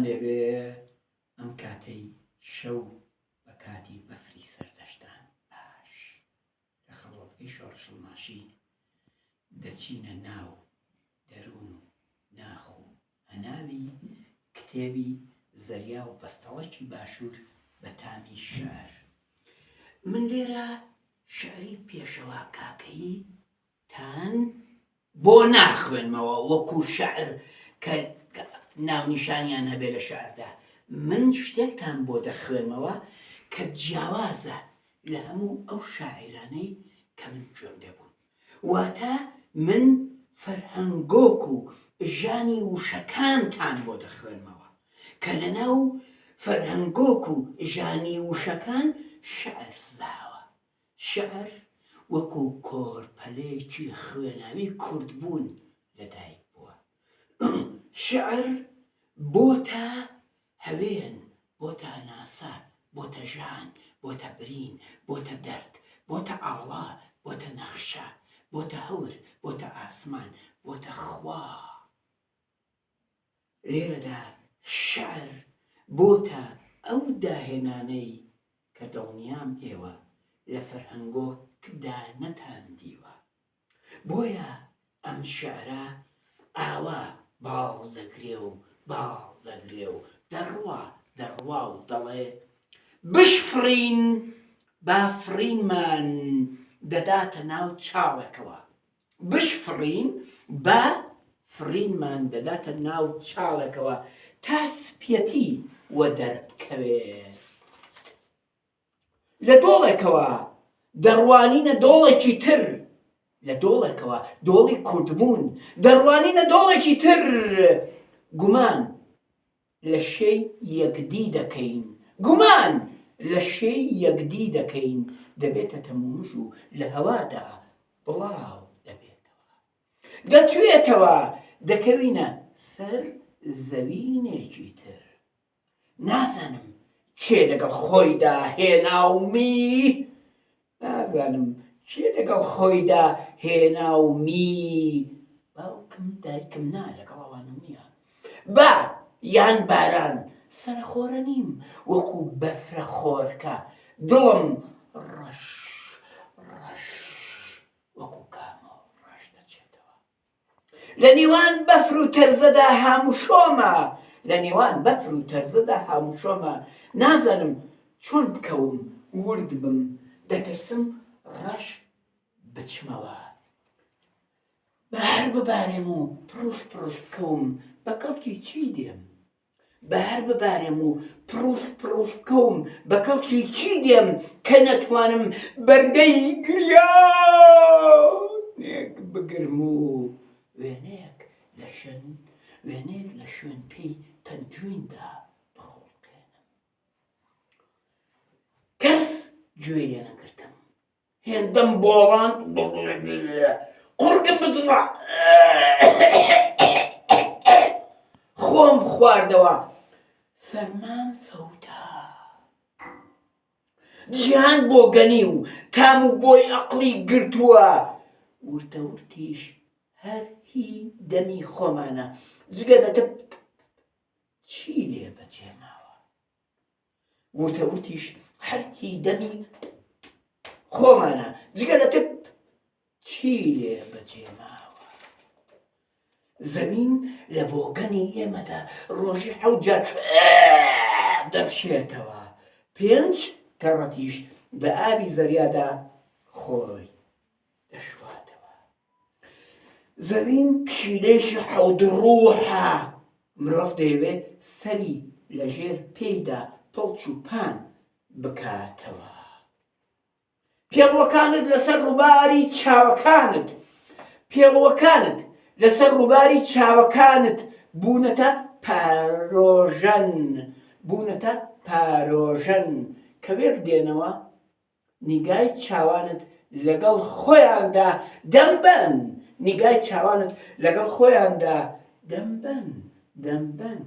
لێوێ ئەم کاتەی شەو بە کاتی بەفری سەردەشتان باش لە خەڵۆتەکەی شۆڕشڵماشی دەچینە ناو دەروون و ناخ و هەناوی کتێبی زەریا و بەستەڵەکی باشوور بە تامی شعر. من لێرە شعری پێشەوا کاکەی تان بۆ ناخوێنمەوە وەکو شعر کە ناونیشانیان هەبێ لە شعردا. من شتێکتان بۆ دەخوێنمەوە کە جیاوازە لە هەموو ئەو شاعیرانەی کە من گوێم دەبوون. واتە من فەرهەنگۆک و ژانی وشەکانتان بۆ دەخوێنمەوە کە لەناو فەرهەنگۆک و ژانی وشەکان شعر زاوە. شعر وەکو کۆرپەلەیەکی خوێناوی کوردبوون لەدایک بووە. شعر بۆتە هەوێن، بۆتە هەناسە، بۆتە ژان، بۆتە برین، بۆتە دەرد، بۆتە ئاڵا، بۆتە نەخشە، بۆتە هەور، بۆتە ئاسمان، بۆتە خوا. لێرەدا شعر بۆتە ئەو داهێنانەی کە دڵنیام ئێوە لە فەرهەنگۆکدا نەتاندیوە. بۆیە ئەم شعرە ئاوا باڵ دەگرێ و باڵ دەگرێ و دەڕوا و دەڵێ بشفڕین با فرینمان دەداتە ناو چاڵێکەوە. بشفڕین با فرینمان دەداتە ناو چاڵێکەوە تا سپیەتی وە دەربکەوێت. لە دۆڵێکەوە دەڕوانینە دۆڵێکی تر، لە دۆڵێکەوە دۆڵی کوردبوون دەڕوانینە دۆڵێکی تر. گومان لە شەی یەکدی دەکەین، گومان لە شەی یەکدی دەکەین، دەبێتە تەمومش و لە هەوادا بڵاو دەبێتەوە. دەتوێتەوە دەکەوینە سەر زەوینێکی تر. نازانم چێ لەگەڵ خۆیدا هێناومی، نازانم چێ لەگەڵ خۆیدا هێناومی. باوکم دایکم نا لەگەڵ ئەوانم نییە. با یان باران سەرخۆرە نیم وەکو بەفرە خۆرکە، دڵم ڕەش ڕەش وەکو کامەوە ڕەش دەچێتەوە. لە نێوان بەفر و تەرزەدا هاموشۆمە، لە نێوان بەفر و تەرزەدا هاموشۆمە. نازانم چۆن بکەوم ورد بم، دەترسم ڕەش بچمەوە. بەهار ببارێم و پڕوش پڕوش بکەوم بە کەڵکی چی دێم، بەهار ببارێم و پڕوش پڕوش بکەوم بە کەڵکی چی دێم کە نەتوانم بەردەی گریانێک بگرم و وێنەیەک لە شوێن پێی تەنجویندا بخۆڵقێنم. کەس گوێی لێ نەگرتم. هێندەم بۆڵاند، قورگم بزڕە، خۆم خواردەوە، سەرمان فەوتە. جیهان بۆ گەنی و تام و بۆی عەقڵی گرتووە. ورتە ورتیش هەر هی دەمی خۆمانە، جگە دەتب چی لێ بەجێ ماوە. ورتە ورتیش هەر هی دەمی خۆمانە، جگە دەتب چی لێ بەجێ ماوە. زەمین لە بۆگەنی ئێمەدا ڕۆژی 7 جار دەڕشێتەوە، 5 کەڕەتیش بە ئاوی زەریادا خۆی دەشواتەوە. زەمین پشیلەیەکی 7 ڕووحە. مرۆڤ دەیەوێ سەری لەژێر پێیدا پڵچ و پان بکاتەوە. پێڵوەکانت لەسەر ڕووباری چاوەکانت، پێڵوەکانت لەسەر ڕووباری چاوەکانت بوونەتە پارۆژەن، بوونەتە پارۆژەن کە وێک دێنەوە نیگای چاوانت لەگەڵ خۆیاندا دەمبەن، نیگای چاوانت لەگەڵ خۆیاندا دەمبەن دەمبەن.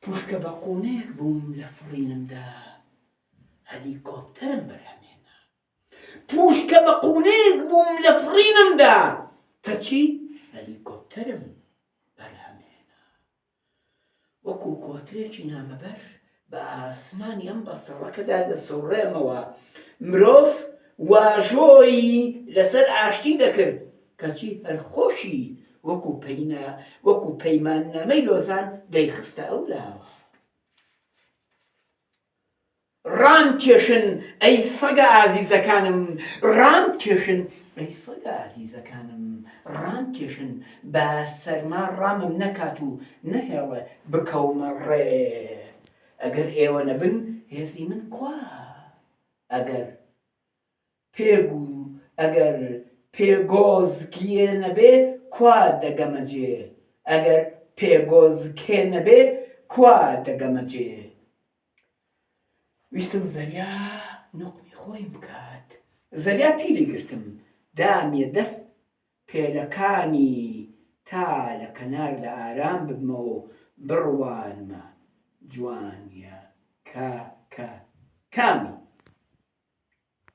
پوشکە بە قوونەیەک بووم لە فڕینمدا، هەلیکۆپتەرم بەرهەمێنا. پوشکە بە قوونەیەک بووم لە فڕینمدا، کەچی هەلیکۆپتەرم بەرهەمێنا. وەکو کۆترێکی نامەبەر بە ئاسمانی ئەم بەسەڕەکەدا دەسەوڕێمەوە. مرۆڤ واژۆی لەسەر ئاشتی دەکرد کەچی هەرخۆشی وەکو پەیماننامەی لۆزان دەیخستە ئەو لاوە. ڕامکێشن ئەی سەگە ئازیزەکانم، ڕامکێشن ئەی سەگە ئازیزەکانم، ڕامکێشن بە سەرما ڕامم نەکات و نەهێڵێ بکەومە ڕێ. ئەگەر ئێوە نەبن هێزی من کوا؟ ئەگەر پێگۆزکێ نەبێ کوا دەگەمە جێ؟ ئەگەر پێگۆزکێ نەبێ کوا دەگەمە جێ؟ ویستم زەریا نوقمی خۆی بکات. زەریا پیری گرتم دامێ دەست پێلەکانی تا لە کەناردا ئارام ببمەوە و بڕوانمە. جوانیە کامی